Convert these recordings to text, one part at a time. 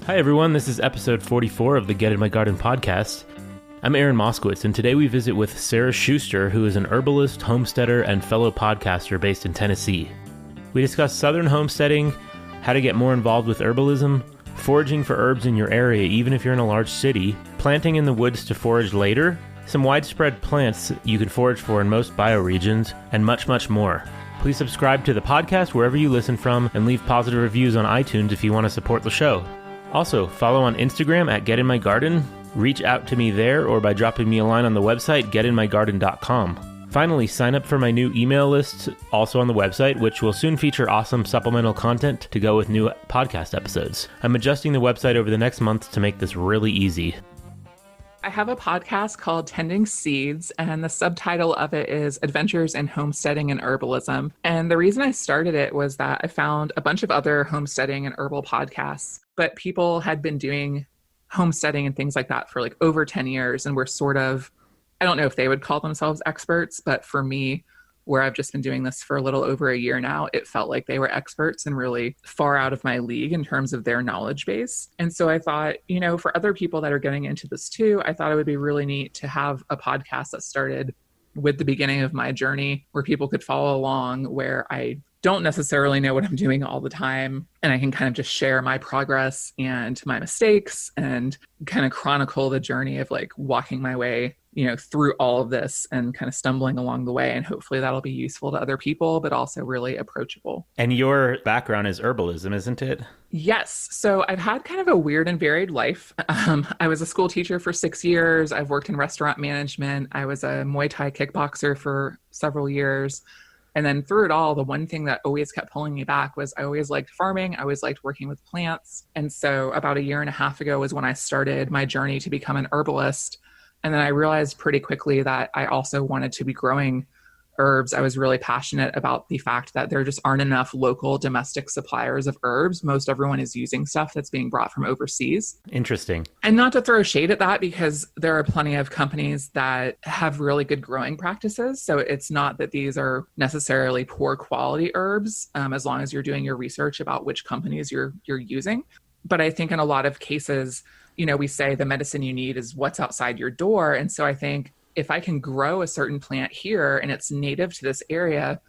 Hi everyone, this is episode 44 of the Get in My Garden podcast. I'm Aaron Moskowitz, and today we visit with Sara Schuster, who is an herbalist, homesteader, and fellow podcaster based in Tennessee. We discuss southern homesteading, how to get more involved with herbalism, foraging for herbs in your area even if you're in a large city, planting in the woods to forage later, some widespread plants you can forage for in most bioregions, and much, much more. Please subscribe to the podcast wherever you listen from and leave positive reviews on iTunes if you want to support the show. Also, follow on Instagram at Get in My Garden, reach out to me there or by dropping me a line on the website getinmygarden.com. Finally, sign up for my new email list, also on the website, which will soon feature awesome supplemental content to go with new podcast episodes. I'm adjusting the website over the next month to make this really easy. I have a podcast called Tending Seeds, and the subtitle of it is Adventures in Homesteading and Herbalism. And the reason I started it was that I found a bunch of other homesteading and herbal podcasts, but people had been doing homesteading and things like that for like over 10 years and were sort of, I don't know if they would call themselves experts, but for me, where I've just been doing this for a little over a year now, it felt like they were experts and really far out of my league in terms of their knowledge base. And so I thought, you know, for other people that are getting into this too, I thought it would be really neat to have a podcast that started with the beginning of my journey where people could follow along, where I don't necessarily know what I'm doing all the time. And I can kind of just share my progress and my mistakes and kind of chronicle the journey of like walking my way, you know, through all of this and kind of stumbling along the way. And hopefully that'll be useful to other people, but also really approachable. And your background is herbalism, isn't it? Yes. So I've had kind of a weird and varied life. I was a school teacher for 6 years. I've worked in restaurant management. I was a Muay Thai kickboxer for several years. And then through it all, the one thing that always kept pulling me back was I always liked farming. I always liked working with plants. And so about a year and a half ago was when I started my journey to become an herbalist. And then I realized pretty quickly that I also wanted to be growing herbs. I was really passionate about the fact that there just aren't enough local domestic suppliers of herbs. Most everyone is using stuff that's being brought from overseas. Interesting. And not to throw shade at that, because there are plenty of companies that have really good growing practices. So it's not that these are necessarily poor quality herbs, as long as you're doing your research about which companies you're using. But I think in a lot of cases, you know, we say the medicine you need is what's outside your door. And so I think if I can grow a certain plant here and it's native to this area,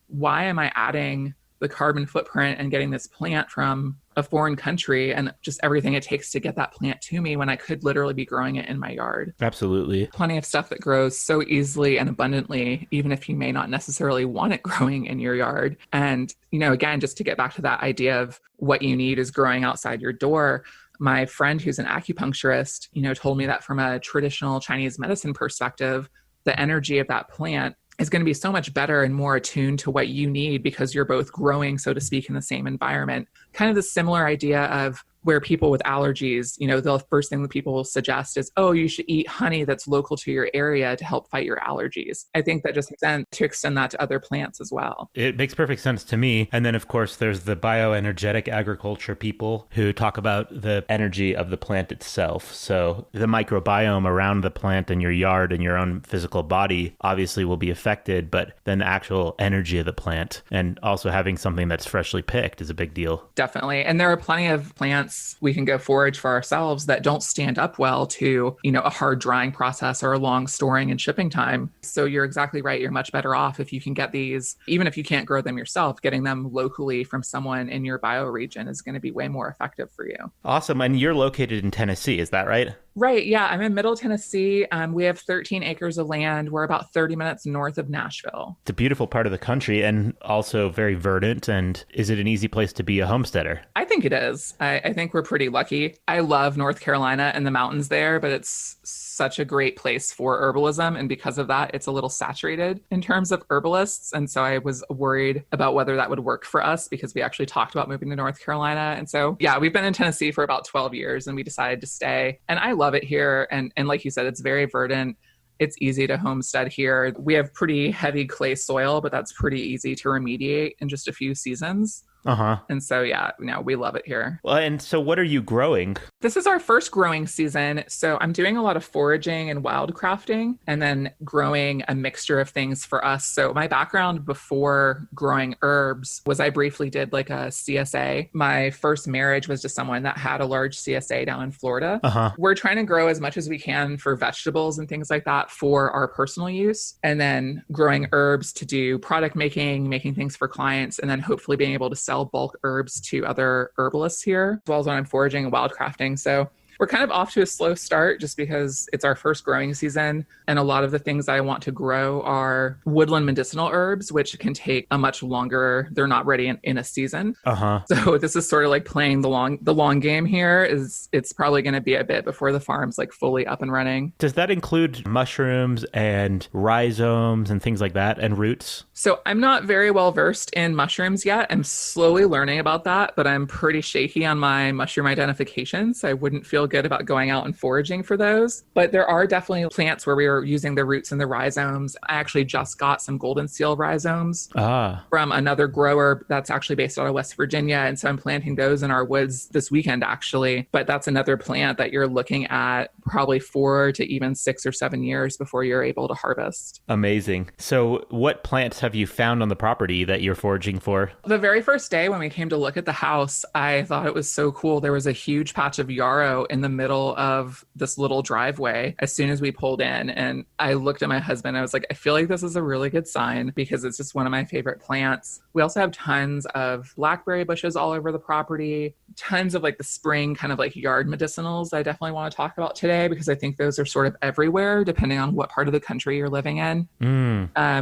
why am I adding the carbon footprint and getting this plant from a foreign country and just everything it takes to get that plant to me when I could literally be growing it in my yard? Absolutely. Plenty of stuff that grows so easily and abundantly, even if you may not necessarily want it growing in your yard. And, you know, again, just to get back to that idea of what you need is growing outside your door. My friend who's an acupuncturist, you know, told me that from a traditional Chinese medicine perspective, the energy of that plant is going to be so much better and more attuned to what you need because you're both growing, so to speak, in the same environment. Kind of the similar idea of where people with allergies, you know, the first thing that people will suggest is, oh, you should eat honey that's local to your area to help fight your allergies. I think that just makes sense to extend that to other plants as well. It makes perfect sense to me. And then, of course, there's the bioenergetic agriculture people who talk about the energy of the plant itself. So the microbiome around the plant in your yard and your own physical body obviously will be affected, but then the actual energy of the plant and also having something that's freshly picked is a big deal. Definitely. And there are plenty of plants we can go forage for ourselves that don't stand up well to, you know, a hard drying process or a long storing and shipping time. So you're exactly right. You're much better off if you can get these, even if you can't grow them yourself, getting them locally from someone in your bioregion is going to be way more effective for you. Awesome. And you're located in Tennessee, is that right? Right. Yeah. I'm in Middle Tennessee. We have 13 acres of land. We're about 30 minutes north of Nashville. It's a beautiful part of the country and also very verdant. And is it an easy place to be a homesteader? I think it is. I think we're pretty lucky. I love North Carolina and the mountains there, but it's such a great place for herbalism. And because of that, it's a little saturated in terms of herbalists. And so I was worried about whether that would work for us because we actually talked about moving to North Carolina. And so, yeah, we've been in Tennessee for about 12 years and we decided to stay. And I love it here. And like you said, it's very verdant. It's easy to homestead here. We have pretty heavy clay soil, but that's pretty easy to remediate in just a few seasons. Uh-huh. And so, yeah, we love it here. Well, and so what are you growing? This is our first growing season. So I'm doing a lot of foraging and wildcrafting and then growing a mixture of things for us. So my background before growing herbs was I briefly did like a CSA. My first marriage was to someone that had a large CSA down in Florida. Uh-huh. We're trying to grow as much as we can for vegetables and things like that for our personal use. And then growing herbs to do product making things for clients, and then hopefully being able to sell bulk herbs to other herbalists here, as well as when I'm foraging and wildcrafting. So we're kind of off to a slow start just because it's our first growing season. And a lot of the things that I want to grow are woodland medicinal herbs, which can take a much longer, they're not ready in a season. Uh-huh. So this is sort of like playing the long game here. It's probably going to be a bit before the farm's like fully up and running. Does that include mushrooms and rhizomes and things like that and roots? So I'm not very well versed in mushrooms yet. I'm slowly learning about that, but I'm pretty shaky on my mushroom identification. So I wouldn't feel good about going out and foraging for those. But there are definitely plants where we are using the roots and the rhizomes. I actually just got some golden seal rhizomes from another grower that's actually based out of West Virginia. And so I'm planting those in our woods this weekend, actually. But that's another plant that you're looking at probably 4 to even 6 or 7 years before you're able to harvest. Amazing. So what plants have you found on the property that you're foraging for? The very first day when we came to look at the house, I thought it was so cool. There was a huge patch of yarrow in the middle of this little driveway as soon as we pulled in. And I looked at my husband. I was like, I feel like this is a really good sign because it's just one of my favorite plants. We also have tons of blackberry bushes all over the property, tons of like the spring kind of like yard medicinals I definitely want to talk about today because I think those are sort of everywhere depending on what part of the country you're living in.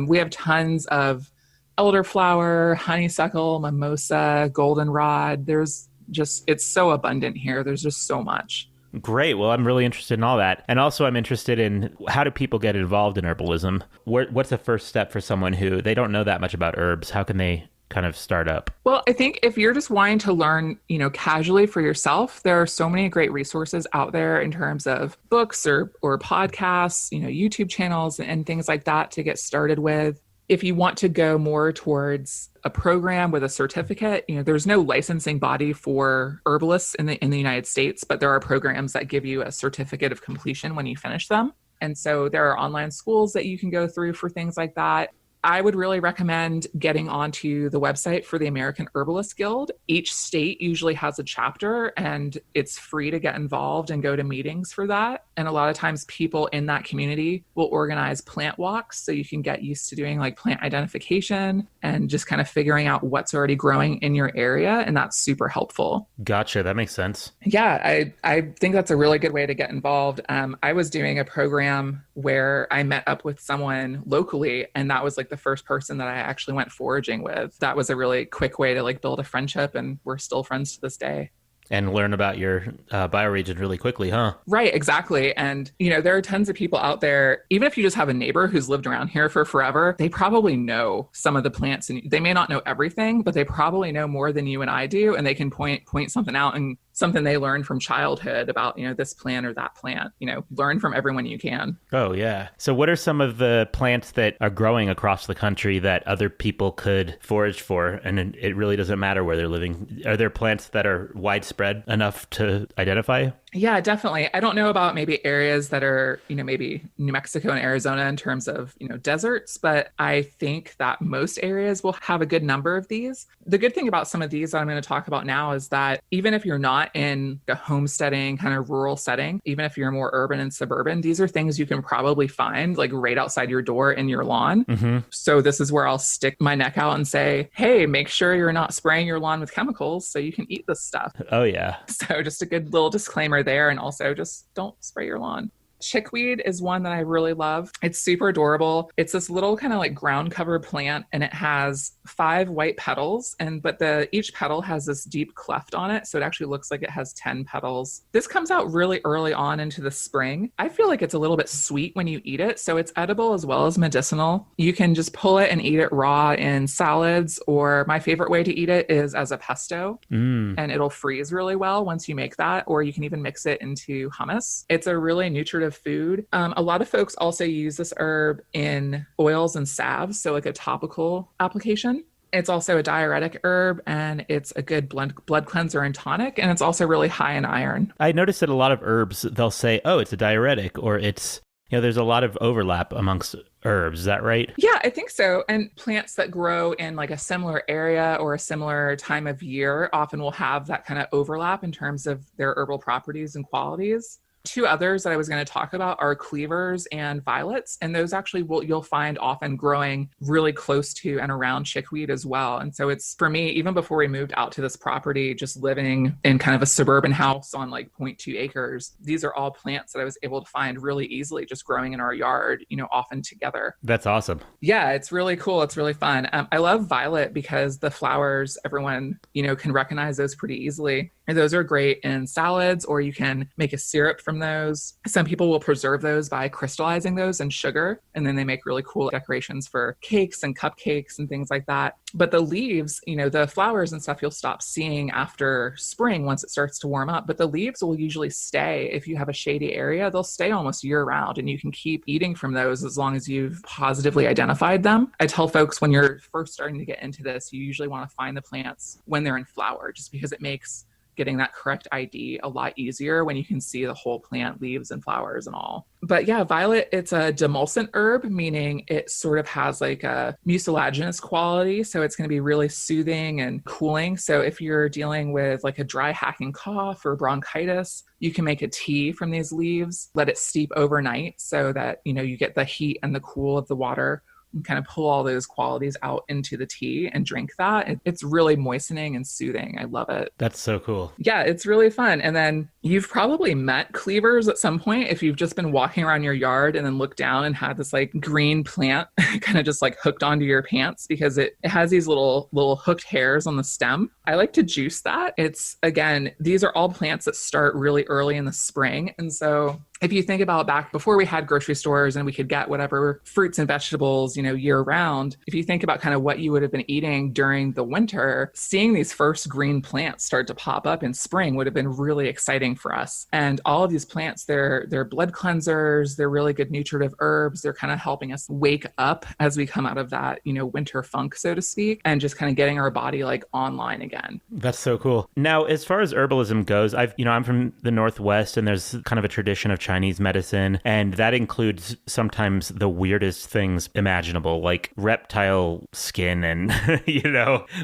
We have tons of elderflower, honeysuckle, mimosa, goldenrod. It's so abundant here. There's just so much. Great. Well, I'm really interested in all that. And also I'm interested in how do people get involved in herbalism? What's the first step for someone who they don't know that much about herbs? How can they kind of start up? Well, I think if you're just wanting to learn, casually for yourself, there are so many great resources out there in terms of books or podcasts, YouTube channels and things like that to get started with. If you want to go more towards a program with a certificate, there's no licensing body for herbalists in the United States, but there are programs that give you a certificate of completion when you finish them. And so there are online schools that you can go through for things like that. I would really recommend getting onto the website for the American Herbalist Guild. Each state usually has a chapter and it's free to get involved and go to meetings for that. And a lot of times people in that community will organize plant walks so you can get used to doing like plant identification and just kind of figuring out what's already growing in your area. And that's super helpful. Gotcha. That makes sense. Yeah, I think that's a really good way to get involved. I was doing a program where I met up with someone locally, and that was like the first person that I actually went foraging with. That was a really quick way to like build a friendship, and we're still friends to this day. And learn about your bioregion really quickly, huh? Right, exactly. And, there are tons of people out there, even if you just have a neighbor who's lived around here for forever, they probably know some of the plants and they may not know everything, but they probably know more than you and I do. And they can point something out and something they learned from childhood about, this plant or that plant, learn from everyone you can. Oh, yeah. So what are some of the plants that are growing across the country that other people could forage for? And it really doesn't matter where they're living. Are there plants that are widespread enough to identify? Yeah, definitely. I don't know about maybe areas that are, maybe New Mexico and Arizona in terms of, deserts, but I think that most areas will have a good number of these. The good thing about some of these that I'm going to talk about now is that even if you're not in a homesteading kind of rural setting, even if you're more urban and suburban, these are things you can probably find like right outside your door in your lawn. Mm-hmm. So this is where I'll stick my neck out and say, hey, make sure you're not spraying your lawn with chemicals so you can eat this stuff. Oh, yeah. So just a good little disclaimer there. And also just don't spray your lawn. Chickweed is one that I really love. It's super adorable. It's this little kind of like ground cover plant, and it has 5 white petals, but each petal has this deep cleft on it. So it actually looks like it has 10 petals. This comes out really early on into the spring. I feel like it's a little bit sweet when you eat it. So it's edible as well as medicinal. You can just pull it and eat it raw in salads, or my favorite way to eat it is as a pesto. And it'll freeze really well once you make that, or you can even mix it into hummus. It's a really nutritive food. A lot of folks also use this herb in oils and salves, so like a topical application. It's also a diuretic herb, and it's a good blood cleanser and tonic, and it's also really high in iron. I noticed that a lot of herbs, they'll say, oh, it's a diuretic, or it's, there's a lot of overlap amongst herbs. Is that right? Yeah, I think so. And plants that grow in like a similar area or a similar time of year often will have that kind of overlap in terms of their herbal properties and qualities. Two others that I was going to talk about are cleavers and violets. And those actually you'll find often growing really close to and around chickweed as well. And so it's, for me, even before we moved out to this property, just living in kind of a suburban house on like 0.2 acres, these are all plants that I was able to find really easily just growing in our yard, often together. That's awesome. Yeah, it's really cool. It's really fun. I love violet because the flowers, everyone, can recognize those pretty easily. And those are great in salads, or you can make a syrup from those. Some people will preserve those by crystallizing those in sugar, and then they make really cool decorations for cakes and cupcakes and things like that. But the leaves, the flowers and stuff you'll stop seeing after spring once it starts to warm up. But the leaves will usually stay. If you have a shady area, they'll stay almost year round, and you can keep eating from those as long as you've positively identified them. I tell folks when you're first starting to get into this, you usually want to find the plants when they're in flower, just because it makes getting that correct ID a lot easier when you can see the whole plant, leaves and flowers and all. But yeah, violet, it's a demulcent herb, meaning it sort of has like a mucilaginous quality. So it's going to be really soothing and cooling. So if you're dealing with like a dry hacking cough or bronchitis, you can make a tea from these leaves, let it steep overnight so that, you get the heat and the cool of the water and kind of pull all those qualities out into the tea and drink that. It's really moistening and soothing. I love it. That's so cool. Yeah, it's really fun. And then you've probably met cleavers at some point if you've just been walking around your yard and then looked down and had this like green plant kind of just like hooked onto your pants, because it has these little hooked hairs on the stem. I like to juice that. It's, again, these are all plants that start really early in the spring. And so if you think about back before we had grocery stores and we could get whatever fruits and vegetables, year round, if you think about kind of what you would have been eating during the winter, seeing these first green plants start to pop up in spring would have been really exciting for us. And all of these plants, they're blood cleansers, they're really good nutritive herbs. They're kind of helping us wake up as we come out of that, winter funk, so to speak, and just kind of getting our body like online again. That's so cool. Now, as far as herbalism goes, I'm from the Northwest, and there's kind of a tradition of Chinese medicine, and that includes sometimes the weirdest things imaginable, like reptile skin and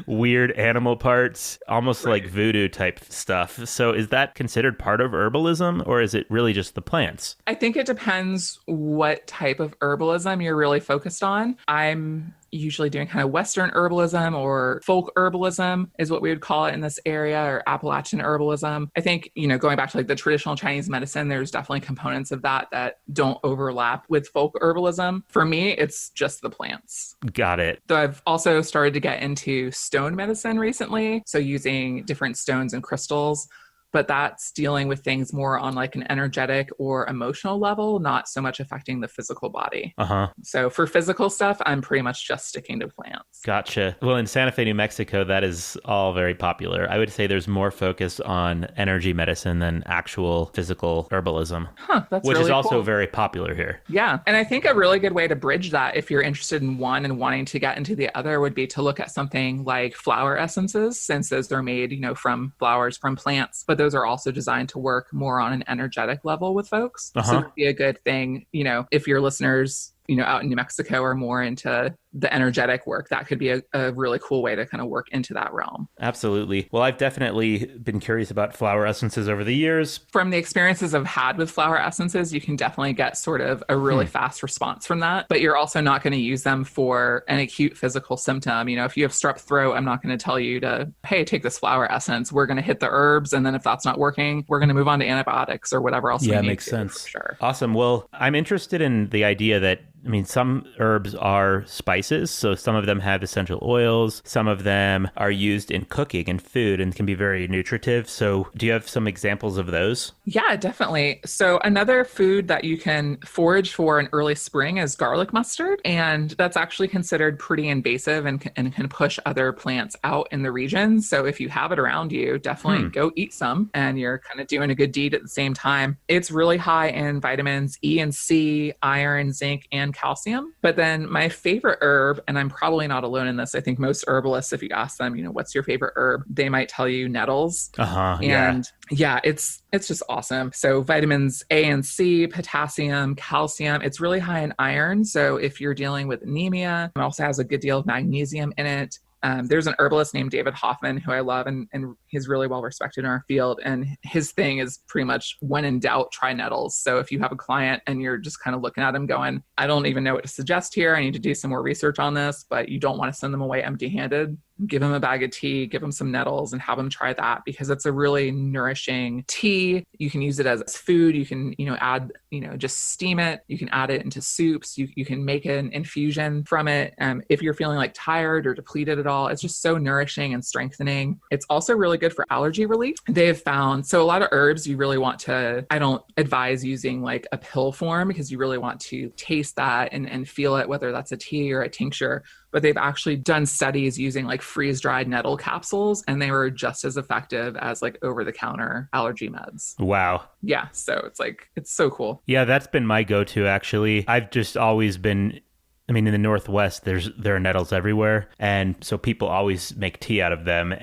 weird animal parts, almost like voodoo type stuff. So is that considered part of herbalism, or is it really just the plants? I think it depends what type of herbalism you're really focused on. I'm usually doing kind of Western herbalism, or folk herbalism is what we would call it in this area, or Appalachian herbalism. I think, going back to like the traditional Chinese medicine, there's definitely components of that don't overlap with folk herbalism. For me, it's just the plants. Got it. So I've also started to get into stone medicine recently. So using different stones and crystals. But that's dealing with things more on like an energetic or emotional level, not so much affecting the physical body. So for physical stuff, I'm pretty much just sticking to plants. Gotcha. Well, in Santa Fe, New Mexico, that is all very popular. I would say there's more focus on energy medicine than actual physical herbalism, that's which really is also cool. very popular here. Yeah. And I think a really good way to bridge that, if you're interested in one and wanting to get into the other, would be to look at something like flower essences, since those are made, from flowers, from plants. But those are also designed to work more on an energetic level with folks. So it'd be a good thing, if your listeners, out in New Mexico are more into the energetic work, that could be a really cool way to kind of work into that realm. Absolutely. Well, I've definitely been curious about flower essences over the years. From the experiences I've had with flower essences, you can definitely get sort of a really fast response from that, but you're also not going to use them for an acute physical symptom. If you have strep throat, I'm not going to tell you to, hey, take this flower essence. We're going to hit the herbs. And then if that's not working, we're going to move on to antibiotics or whatever else we need. Makes sense. Sure. Awesome. Well, I'm interested in the idea that some herbs are spices, so some of them have essential oils. Some of them are used in cooking and food and can be very nutritive. So do you have some examples of those? Yeah, definitely. So another food that you can forage for in early spring is garlic mustard. And that's actually considered pretty invasive and can push other plants out in the region. So if you have it around you, definitely go eat some, and you're kind of doing a good deed at the same time. It's really high in vitamins E and C, iron, zinc, and calcium. But then my favorite herb, and I'm probably not alone in this. I think most herbalists, if you ask them, what's your favorite herb, they might tell you nettles. Yeah. And yeah, it's just awesome. So vitamins A and C, potassium, calcium, it's really high in iron. So if you're dealing with anemia, it also has a good deal of magnesium in it. There's an herbalist named David Hoffman who I love, and he's really well respected in our field. And his thing is pretty much, when in doubt, try nettles. So if you have a client and you're just kind of looking at them going, I don't even know what to suggest here, I need to do some more research on this, but you don't want to send them away empty-handed, give them a bag of tea, give them some nettles, and have them try that, because it's a really nourishing tea. You can use it as food. You can, add, just steam it. You can add it into soups. You can make an infusion from it. If you're feeling like tired or depleted at all, it's just so nourishing and strengthening. It's also really good for allergy relief. They have found, so a lot of herbs you really want to, I don't advise using like a pill form, because you really want to taste that and feel it, whether that's a tea or a tincture. But they've actually done studies using like freeze-dried nettle capsules, and they were just as effective as like over-the-counter allergy meds. Wow. Yeah. So it's so cool. Yeah, that's been my go-to, actually. I've just always been, in the Northwest, there are nettles everywhere. And so people always make tea out of them.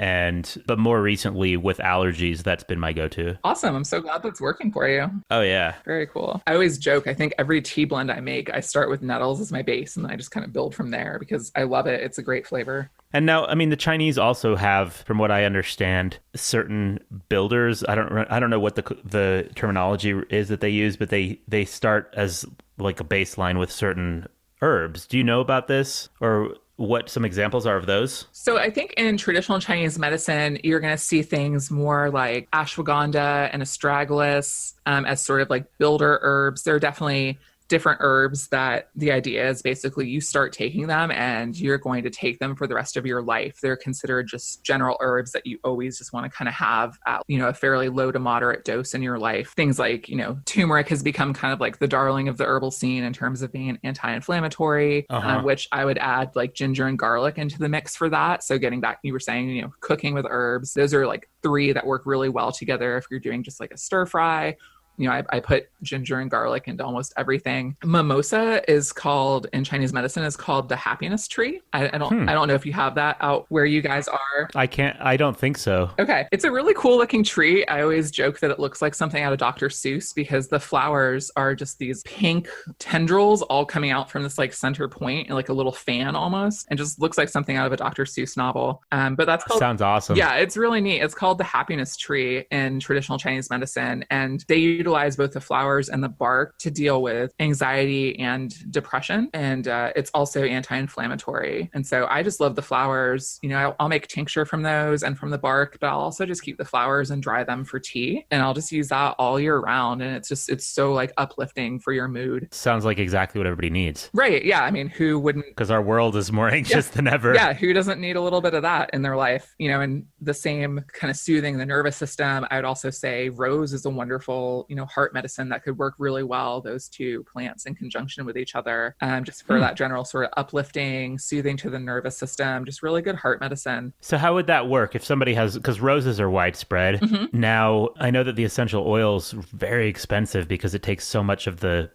But more recently with allergies, that's been my go-to. Awesome. I'm so glad that's working for you. Oh, yeah. Very cool. I always joke, I think every tea blend I make, I start with nettles as my base, and then I just kind of build from there, because I love it. It's a great flavor. And now, the Chinese also have, from what I understand, certain builders. I don't know what the terminology is that they use, but they start as like a baseline with certain herbs. Do you know about this, or what some examples are of those? So I think in traditional Chinese medicine, you're going to see things more like ashwagandha and astragalus as sort of like builder herbs. They're definitely different herbs that the idea is basically you start taking them and you're going to take them for the rest of your life. They're considered just general herbs that you always just want to kind of have at, a fairly low to moderate dose in your life. Things like, turmeric has become kind of like the darling of the herbal scene in terms of being anti-inflammatory, which I would add like ginger and garlic into the mix for that. So getting back, you were saying, cooking with herbs, those are like three that work really well together if you're doing just like a stir fry. I put ginger and garlic into almost everything. Mimosa is called, in Chinese medicine, is called the happiness tree. I don't know if you have that out where you guys are. I don't think so. Okay. It's a really cool looking tree. I always joke that it looks like something out of Dr. Seuss, because the flowers are just these pink tendrils all coming out from this like center point, and like a little fan almost, and just looks like something out of a Dr. Seuss novel. But that's called... Sounds awesome. Yeah, it's really neat. It's called the happiness tree in traditional Chinese medicine, and they utilize both the flowers and the bark to deal with anxiety and depression. And it's also anti-inflammatory. And so I just love the flowers. I'll make tincture from those and from the bark, but I'll also just keep the flowers and dry them for tea. And I'll just use that all year round. And it's so like uplifting for your mood. Sounds like exactly what everybody needs. Right. Yeah. Who wouldn't? Because our world is more anxious than ever. Yeah. Who doesn't need a little bit of that in their life? And the same kind of soothing the nervous system. I would also say rose is a wonderful, heart medicine that could work really well, those two plants in conjunction with each other, just for that general sort of uplifting, soothing to the nervous system, just really good heart medicine. So how would that work if somebody has, because roses are widespread. Now, I know that the essential oil is very expensive because it takes so much of the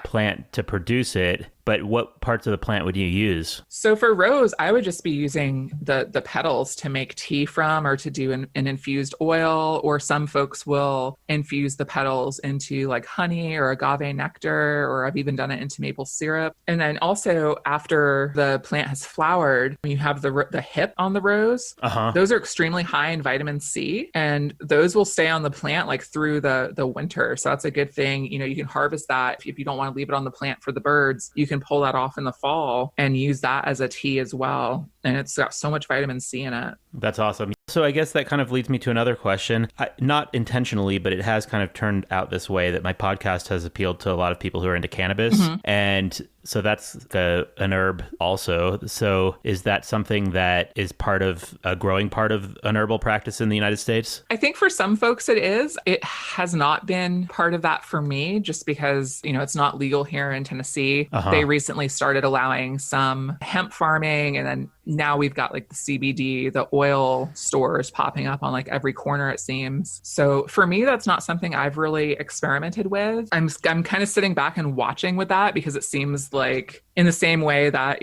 plant to produce it. But what parts of the plant would you use? So for rose, I would just be using the petals to make tea from, or to do an infused oil, or some folks will infuse the petals into like honey or agave nectar, or I've even done it into maple syrup. And then also after the plant has flowered, when you have the hip on the rose, those are extremely high in vitamin C, and those will stay on the plant like through the winter. So that's a good thing. You can harvest that if you don't want to leave it on the plant for the birds. You can pull that off in the fall and use that as a tea as well. And it's got so much vitamin C in it. That's awesome. So I guess that kind of leads me to another question. Not intentionally, but it has kind of turned out this way that my podcast has appealed to a lot of people who are into cannabis. And so that's an herb also. So is that something that is part of a growing part of an herbal practice in the United States? I think for some folks it is. It has not been part of that for me, just because, it's not legal here in Tennessee. They recently started allowing some hemp farming, and then now we've got like the CBD, the oil stores popping up on like every corner, it seems. So for me, that's not something I've really experimented with. I'm kind of sitting back and watching with that, because it seems like in the same way that,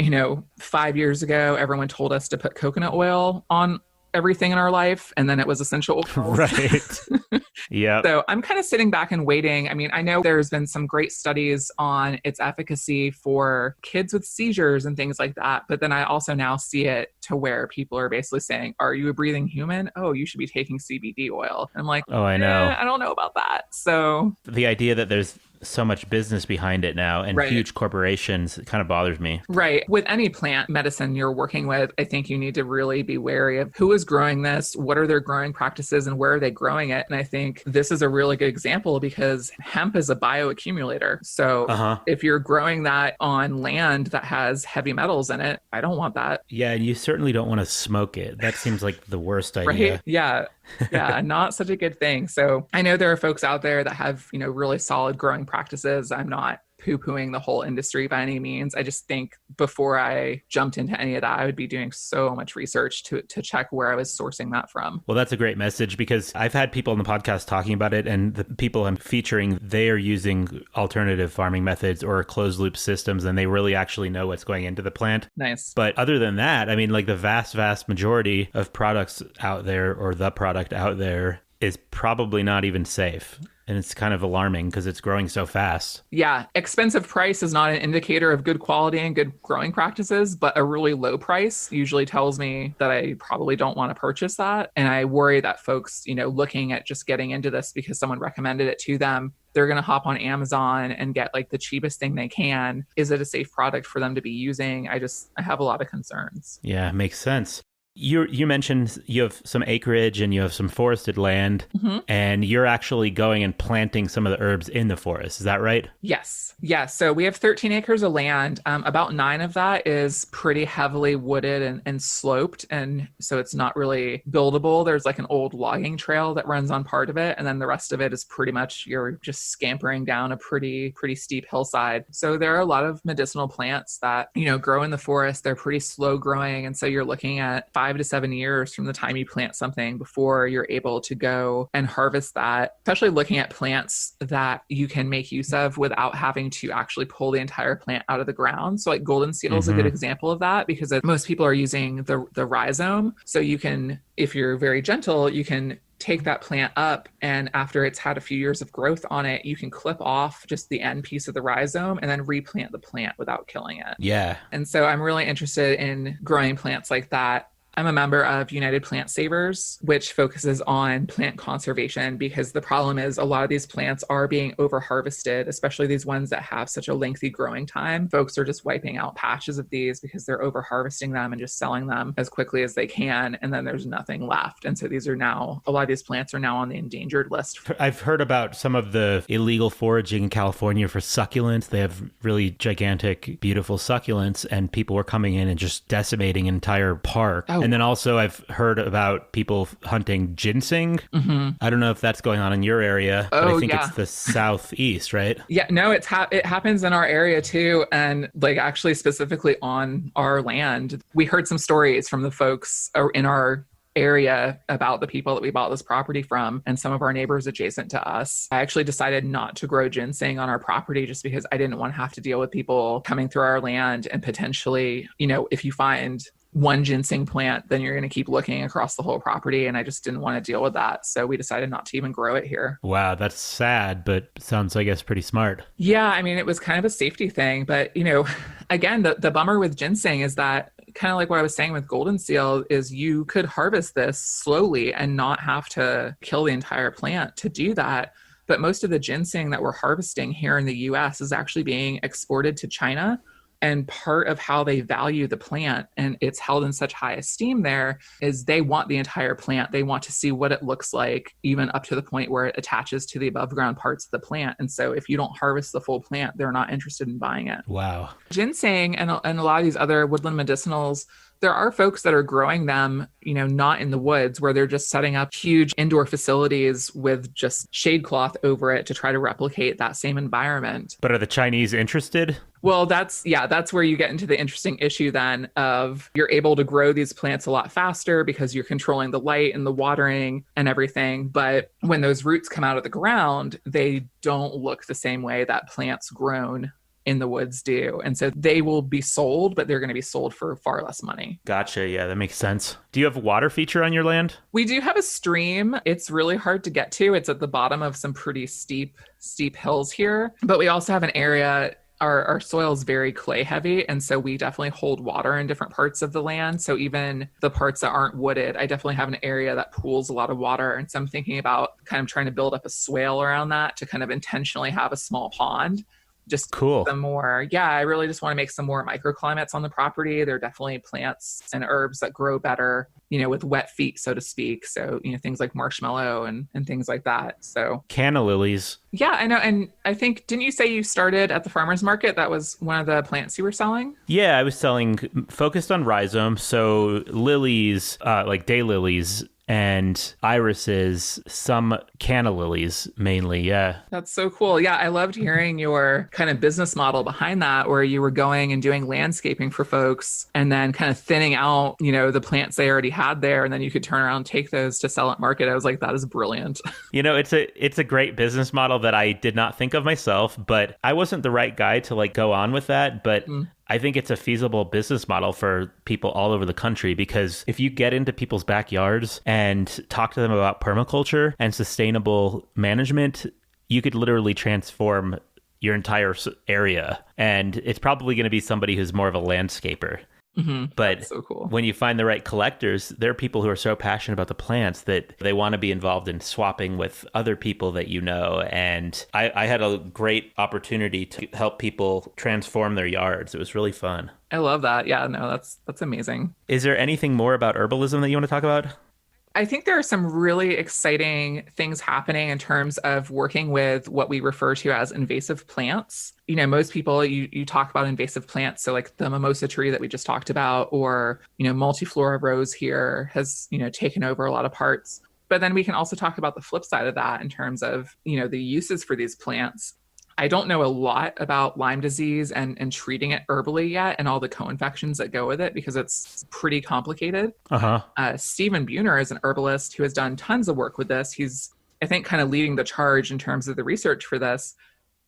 5 years ago, everyone told us to put coconut oil on everything in our life, and then it was essential oils. Right. Yeah. So I'm kind of sitting back and waiting. I mean, I know there's been some great studies on its efficacy for kids with seizures and things like that. But then I also now see it to where people are basically saying, are you a breathing human? Oh, you should be taking CBD oil. And I'm like, oh, I know. I don't know about that. So the idea that there's so much business behind it now and huge corporations, it kind of bothers me. Right. With any plant medicine you're working with, I think you need to really be wary of who is growing this, what are their growing practices, and where are they growing it. And I think this is a really good example because hemp is a bioaccumulator. So if you're growing that on land that has heavy metals in it, I don't want that. Yeah, and you certainly don't want to smoke it. That seems like the worst idea. Right? Yeah. Yeah, not such a good thing. So I know there are folks out there that have, really solid growing practices. I'm not poo-pooing the whole industry by any means. I just think before I jumped into any of that, I would be doing so much research to check where I was sourcing that from. Well, that's a great message because I've had people on the podcast talking about it, and the people I'm featuring, they are using alternative farming methods or closed loop systems, and they really actually know what's going into the plant. Nice. But other than that, I mean, like the vast majority of products out there, or the product out there, is probably not even safe. And it's kind of alarming because it's growing so fast. Yeah. Expensive price is not an indicator of good quality and good growing practices, but a really low price usually tells me that I probably don't want to purchase that. And I worry that folks, looking at just getting into this because someone recommended it to them, they're going to hop on Amazon and get like the cheapest thing they can. Is it a safe product for them to be using? I have a lot of concerns. Yeah, makes sense. You mentioned you have some acreage and you have some forested land, and you're actually going and planting some of the herbs in the forest. Is that right? Yes. Yes. So we have 13 acres of land. About 9 of that is pretty heavily wooded and sloped. And so it's not really buildable. There's like an old logging trail that runs on part of it. And then the rest of it is pretty much you're just scampering down a pretty steep hillside. So there are a lot of medicinal plants that, grow in the forest. They're pretty slow growing. And so you're looking at 5 to 7 years from the time you plant something before you're able to go and harvest that, especially looking at plants that you can make use of without having to actually pull the entire plant out of the ground. So like golden seal is a good example of that because most people are using the rhizome. So you can, if you're very gentle, you can take that plant up, and after it's had a few years of growth on it, you can clip off just the end piece of the rhizome and then replant the plant without killing it. Yeah. And so I'm really interested in growing plants like that. I'm a member of United Plant Savers, which focuses on plant conservation because the problem is a lot of these plants are being over harvested, especially these ones that have such a lengthy growing time. Folks are just wiping out patches of these because they're over harvesting them and just selling them as quickly as they can. And then there's nothing left. And so a lot of these plants are now on the endangered list. I've heard about some of the illegal foraging in California for succulents. They have really gigantic, beautiful succulents, and people were coming in and just decimating an entire park. Oh. And then also I've heard about people hunting ginseng. I don't know if that's going on in your area, but I think it's the southeast, right? Yeah, no, it happens in our area too. And like actually specifically on our land, we heard some stories from the folks in our area about the people that we bought this property from and some of our neighbors adjacent to us. I actually decided not to grow ginseng on our property just because I didn't want to have to deal with people coming through our land and potentially, if you find one ginseng plant, then you're going to keep looking across the whole property. And I just didn't want to deal with that. So we decided not to even grow it here. Wow, that's sad, but sounds, I guess, pretty smart. Yeah, I mean, it was kind of a safety thing. But, again, the bummer with ginseng is that kind of like what I was saying with golden seal is you could harvest this slowly and not have to kill the entire plant to do that. But most of the ginseng that we're harvesting here in the US is actually being exported to China. And part of how they value the plant and it's held in such high esteem there is they want the entire plant. They want to see what it looks like, even up to the point where it attaches to the above ground parts of the plant. And so if you don't harvest the full plant, they're not interested in buying it. Wow. Ginseng and a lot of these other woodland medicinals, there are folks that are growing them, not in the woods where they're just setting up huge indoor facilities with just shade cloth over it to try to replicate that same environment. But are the Chinese interested? Well, that's where you get into the interesting issue then of you're able to grow these plants a lot faster because you're controlling the light and the watering and everything. But when those roots come out of the ground, they don't look the same way that plants grown in the woods do. And so they will be sold, but they're going to be sold for far less money. Gotcha. Yeah, that makes sense. Do you have a water feature on your land? We do have a stream. It's really hard to get to. It's at the bottom of some pretty steep hills here. But we also have an area. Our soil is very clay heavy. And so we definitely hold water in different parts of the land. So even the parts that aren't wooded, I definitely have an area that pools a lot of water. And so I'm thinking about kind of trying to build up a swale around that to kind of intentionally have a small pond. Just cool. some more. Yeah, I really just want to make some more microclimates on the property. There are definitely plants and herbs that grow better, with wet feet, so to speak. So, things like marshmallow and things like that. So canna lilies. Yeah, I know. And I think, didn't you say you started at the farmer's market? That was one of the plants you were selling? Yeah, I was selling focused on rhizomes. So lilies, like daylilies, and irises, some canna lilies mainly. Yeah. That's so cool. Yeah, I loved hearing your kind of business model behind that, where you were going and doing landscaping for folks and then kind of thinning out, the plants they already had there. And then you could turn around and take those to sell at market. I was like, that is brilliant. It's a great business model that I did not think of myself, but I wasn't the right guy to go on with that. But I think it's a feasible business model for people all over the country, because if you get into people's backyards and talk to them about permaculture and sustainable management, you could literally transform your entire area. And it's probably going to be somebody who's more of a landscaper. Mm-hmm. But that's so cool. When you find the right collectors, there are people who are so passionate about the plants that they want to be involved in swapping with other people that And I had a great opportunity to help people transform their yards. It was really fun. I love that. Yeah, no, that's amazing. Is there anything more about herbalism that you want to talk about? I think there are some really exciting things happening in terms of working with what we refer to as invasive plants. Most people, you talk about invasive plants. So like the mimosa tree that we just talked about, or, multiflora rose here has, taken over a lot of parts. But then we can also talk about the flip side of that in terms of, the uses for these plants. I don't know a lot about Lyme disease and treating it herbally yet, and all the co-infections that go with it, because it's pretty complicated. Stephen Buhner is an herbalist who has done tons of work with this. He's, I think, kind of leading the charge in terms of the research for this.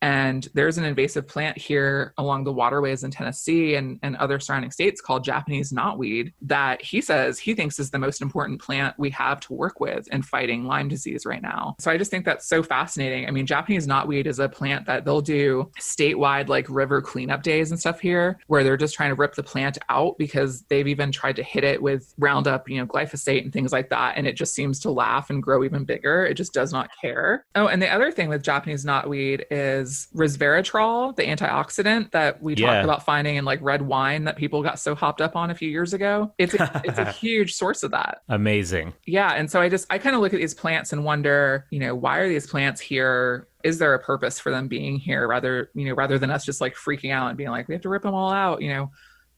And there's an invasive plant here along the waterways in Tennessee and other surrounding states called Japanese knotweed that he says he thinks is the most important plant we have to work with in fighting Lyme disease right now. So I just think that's so fascinating. I mean, Japanese knotweed is a plant that they'll do statewide like river cleanup days and stuff here, where they're just trying to rip the plant out because they've even tried to hit it with Roundup, glyphosate and things like that. And it just seems to laugh and grow even bigger. It just does not care. Oh, and the other thing with Japanese knotweed is resveratrol, the antioxidant that we talked about finding in like red wine that people got so hopped up on a few years ago. It's a huge source of that. Amazing. Yeah. And so I kind of look at these plants and wonder, why are these plants here? Is there a purpose for them being here rather than us just like freaking out and being like, we have to rip them all out?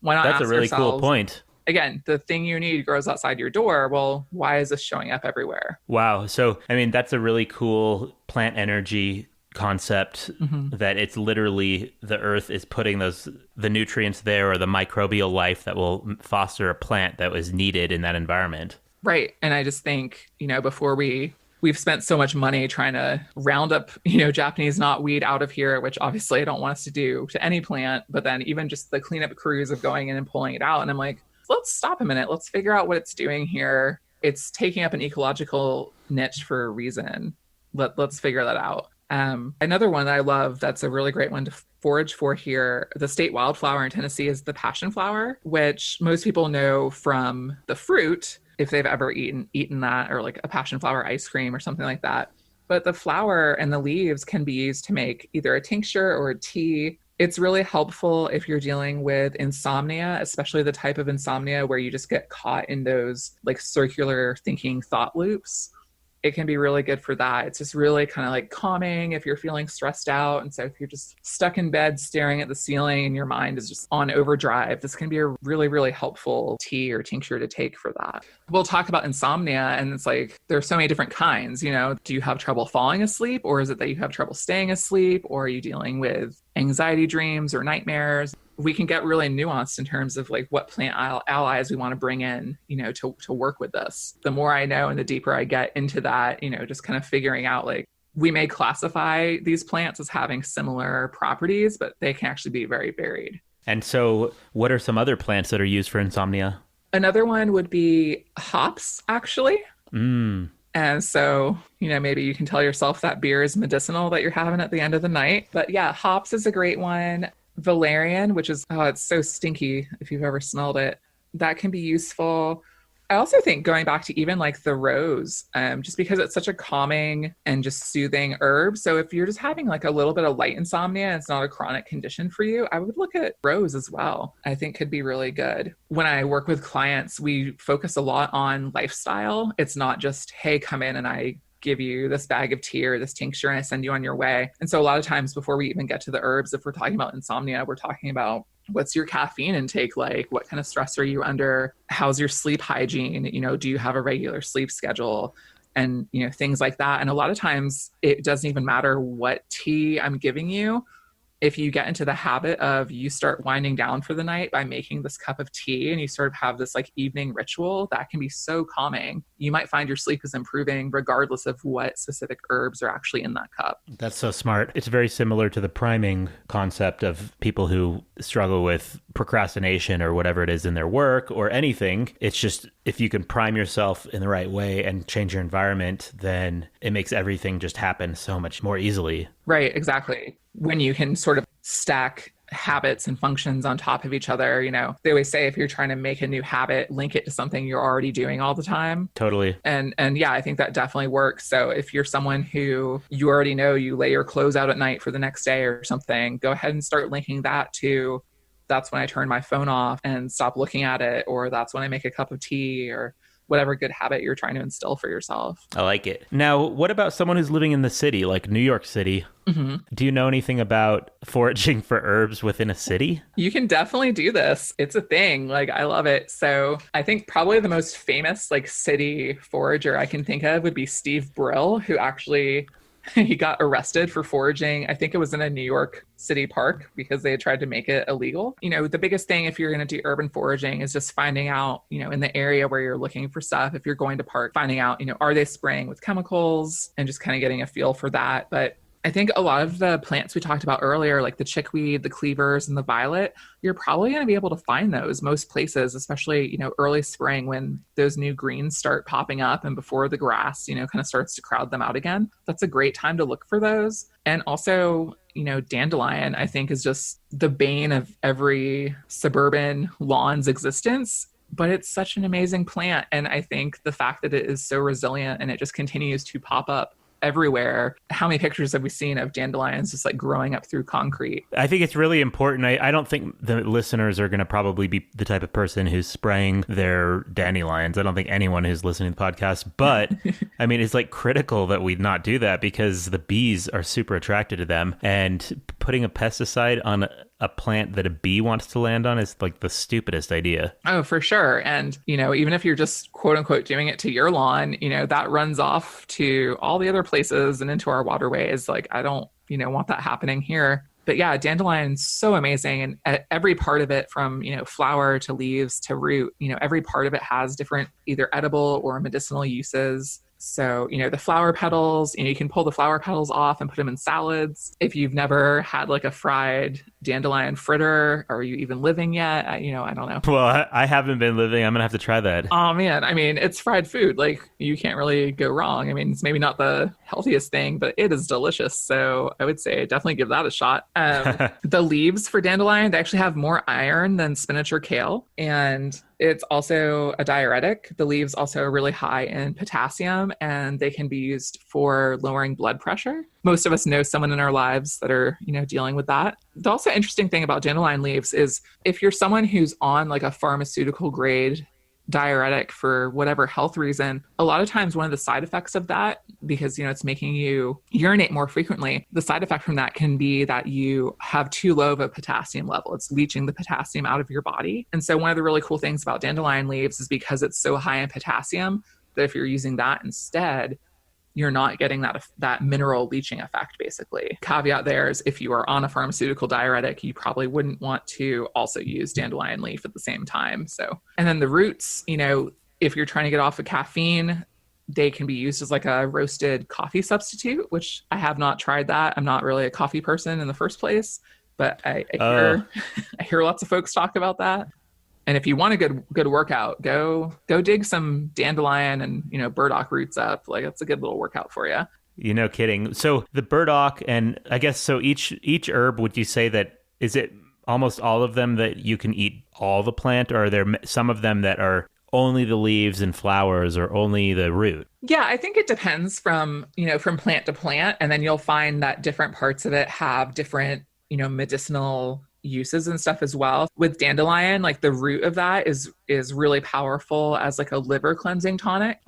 Why not? That's a really cool point. Again, the thing you need grows outside your door. Well, why is this showing up everywhere? Wow. So, I mean, that's a really cool plant energy concept, that it's literally the earth is putting the nutrients there, or the microbial life that will foster a plant that was needed in that environment. Right. And I just think, before we've spent so much money trying to round up, Japanese knotweed out of here, which obviously I don't want us to do to any plant, but then even just the cleanup crews of going in and pulling it out. And I'm like, let's stop a minute. Let's figure out what it's doing here. It's taking up an ecological niche for a reason. Let's figure that out. Another one that I love that's a really great one to forage for here, the state wildflower in Tennessee, is the passion flower, which most people know from the fruit, if they've ever eaten that, or like a passion flower ice cream or something like that. But the flower and the leaves can be used to make either a tincture or a tea. It's really helpful if you're dealing with insomnia, especially the type of insomnia where you just get caught in those like circular thinking thought loops. It can be really good for that. It's just really kind of like calming if you're feeling stressed out. And so if you're just stuck in bed staring at the ceiling and your mind is just on overdrive, this can be a really, really helpful tea or tincture to take for that. We'll talk about insomnia, and it's like there are so many different kinds. Do you have trouble falling asleep, or is it that you have trouble staying asleep, or are you dealing with anxiety dreams or nightmares? We can get really nuanced in terms of like what plant allies we want to bring in, to work with this. The more I know and the deeper I get into that, just kind of figuring out like we may classify these plants as having similar properties, but they can actually be very varied. And so, what are some other plants that are used for insomnia? Another one would be hops, actually. Mm. And so, maybe you can tell yourself that beer is medicinal that you're having at the end of the night. But yeah, hops is a great one. Valerian, which is, oh, it's so stinky if you've ever smelled it. That can be useful. I also think going back to even like the rose, just because it's such a calming and just soothing herb. So if you're just having like a little bit of light insomnia, and it's not a chronic condition for you, I would look at rose as well. I think could be really good. When I work with clients, we focus a lot on lifestyle. It's not just, hey, come in and I give you this bag of tea or this tincture and I send you on your way. And so a lot of times before we even get to the herbs, if we're talking about insomnia, we're talking about what's your caffeine intake like? What kind of stress are you under? How's your sleep hygiene? Do you have a regular sleep schedule? And, things like that. And a lot of times it doesn't even matter what tea I'm giving you. If you get into the habit of you start winding down for the night by making this cup of tea and you sort of have this like evening ritual, that can be so calming. You might find your sleep is improving regardless of what specific herbs are actually in that cup. That's so smart. It's very similar to the priming concept of people who struggle with procrastination or whatever it is in their work or anything. It's just if you can prime yourself in the right way and change your environment, then it makes everything just happen so much more easily. Right, exactly. When you can sort of stack habits and functions on top of each other, they always say if you're trying to make a new habit, link it to something you're already doing all the time. Totally. And yeah, I think that definitely works. So if you're someone who you already know you lay your clothes out at night for the next day or something, go ahead and start linking that to that's when I turn my phone off and stop looking at it, or that's when I make a cup of tea, or whatever good habit you're trying to instill for yourself. I like it. Now, what about someone who's living in the city, like New York City? Mm-hmm. Do you know anything about foraging for herbs within a city? You can definitely do this. It's a thing. Like, I love it. So I think probably the most famous like city forager I can think of would be Steve Brill, who actually he got arrested for foraging. I think it was in a New York City park because they had tried to make it illegal. The biggest thing if you're going to do urban foraging is just finding out, in the area where you're looking for stuff, if you're going to park, finding out, are they spraying with chemicals and just kind of getting a feel for that. But I think a lot of the plants we talked about earlier, like the chickweed, the cleavers, and the violet, you're probably going to be able to find those most places, especially, early spring when those new greens start popping up and before the grass, kind of starts to crowd them out again. That's a great time to look for those. And also, dandelion, I think, is just the bane of every suburban lawn's existence. But it's such an amazing plant. And I think the fact that it is so resilient and it just continues to pop up everywhere. How many pictures have we seen of dandelions just like growing up through concrete? I think it's really important. I don't think the listeners are going to probably be the type of person who's spraying their dandelions. I don't think anyone who's listening to the podcast, but I mean, it's like critical that we not do that because the bees are super attracted to them, and putting a pesticide on a plant that a bee wants to land on is like the stupidest idea. Oh, for sure. And, even if you're just quote unquote doing it to your lawn, that runs off to all the other places and into our waterways. Like, I don't, want that happening here. But yeah, dandelion's so amazing. And at every part of it from, flower to leaves to root, every part of it has different either edible or medicinal uses. So, the flower petals, you can pull the flower petals off and put them in salads. If you've never had like a fried dandelion fritter, are you even living yet? I don't know. Well, I haven't been living. I'm going to have to try that. Oh, man. I mean, it's fried food. Like, you can't really go wrong. I mean, it's maybe not the healthiest thing, but it is delicious. So I would say definitely give that a shot. The leaves for dandelion, they actually have more iron than spinach or kale. And it's also a diuretic. The leaves also are really high in potassium, and they can be used for lowering blood pressure. Most of us know someone in our lives that are, dealing with that. The also interesting thing about dandelion leaves is if you're someone who's on like a pharmaceutical grade diuretic for whatever health reason, a lot of times one of the side effects of that, because, it's making you urinate more frequently, the side effect from that can be that you have too low of a potassium level. It's leaching the potassium out of your body. And so one of the really cool things about dandelion leaves is because it's so high in potassium that if you're using that instead, you're not getting that mineral leaching effect, basically. Caveat there is if you are on a pharmaceutical diuretic, you probably wouldn't want to also use dandelion leaf at the same time. So, and then the roots, if you're trying to get off of caffeine, they can be used as like a roasted coffee substitute, which I have not tried that. I'm not really a coffee person in the first place, but I hear I hear lots of folks talk about that. And if you want a good workout, go dig some dandelion and, you know, burdock roots up. Like, that's a good little workout for you. You know, kidding. So the burdock, and I guess so each herb, would you say that, is it almost all of them that you can eat all the plant, or are there some of them that are only the leaves and flowers or only the root? Yeah, I think it depends from plant to plant. And then you'll find that different parts of it have different, you know, medicinal uses and stuff as well. With dandelion, like the root of that is really powerful as like a liver cleansing tonic.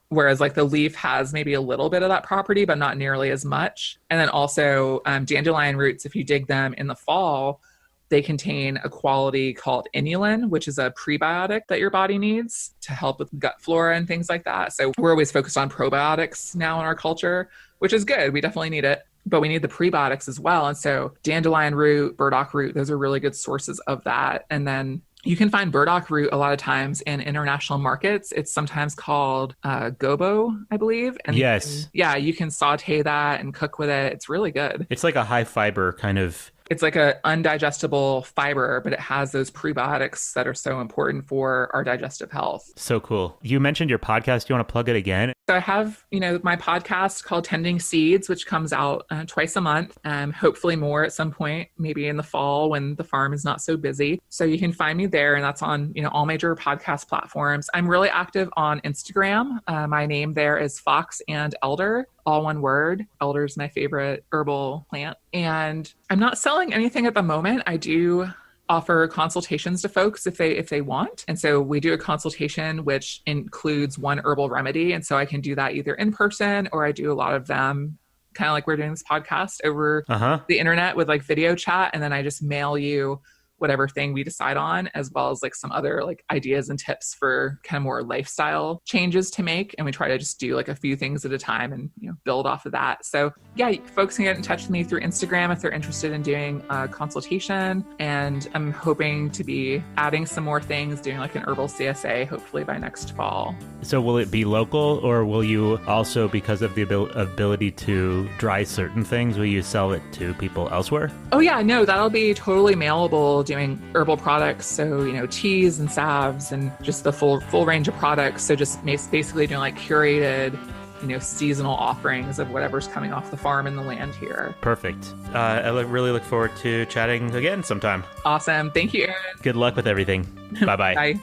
Whereas like the leaf has maybe a little bit of that property, but not nearly as much. And then also dandelion roots, if you dig them in the fall, they contain a quality called inulin, which is a prebiotic that your body needs to help with gut flora and things like that. So we're always focused on probiotics now in our culture, which is good. We definitely need it, but we need the prebiotics as well. And so dandelion root, burdock root, those are really good sources of that. And then you can find burdock root a lot of times in international markets. It's sometimes called gobo, I believe. And yes. Yeah, you can saute that and cook with it. It's really good. It's like a high fiber kind of. It's like an undigestible fiber, but it has those prebiotics that are so important for our digestive health. So cool. You mentioned your podcast. Do you want to plug it again? So I have, you know, my podcast called Tending Seeds, which comes out twice a month, hopefully more at some point, maybe in the fall when the farm is not so busy. So you can find me there, and that's on, you know, all major podcast platforms. I'm really active on Instagram. My name there is Fox and Elder, all one word. Elder is my favorite herbal plant. And I'm not selling anything at the moment. I do offer consultations to folks if they want. And so we do a consultation, which includes one herbal remedy. And so I can do that either in person, or I do a lot of them kind of like we're doing this podcast over the internet with like video chat. And then I just mail you whatever thing we decide on, as well as like some other like ideas and tips for kind of more lifestyle changes to make. And we try to just do like a few things at a time and, you know, build off of that. So yeah, folks can get in touch with me through Instagram if they're interested in doing a consultation. And I'm hoping to be adding some more things, doing like an herbal CSA, hopefully by next fall. So will it be local, or will you also, because of the ability to dry certain things, will you sell it to people elsewhere? Oh yeah, no, that'll be totally mailable, doing herbal products. So, you know, teas and salves and just the full range of products. So just basically doing like curated, you know, seasonal offerings of whatever's coming off the farm and the land here. Perfect. I really look forward to chatting again sometime. Awesome. Thank you, Aaron. Good luck with everything. Bye-bye. Bye.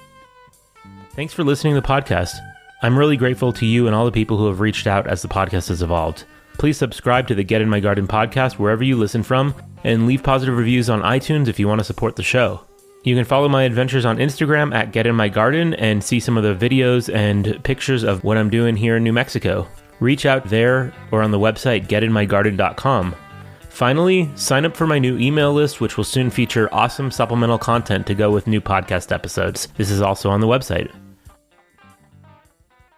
Thanks for listening to the podcast. I'm really grateful to you and all the people who have reached out as the podcast has evolved. Please subscribe to the Get in My Garden podcast wherever you listen from, and leave positive reviews on iTunes if you want to support the show. You can follow my adventures on Instagram at Get in My Garden and see some of the videos and pictures of what I'm doing here in New Mexico. Reach out there or on the website getinmygarden.com. Finally, sign up for my new email list, which will soon feature awesome supplemental content to go with new podcast episodes. This is also on the website.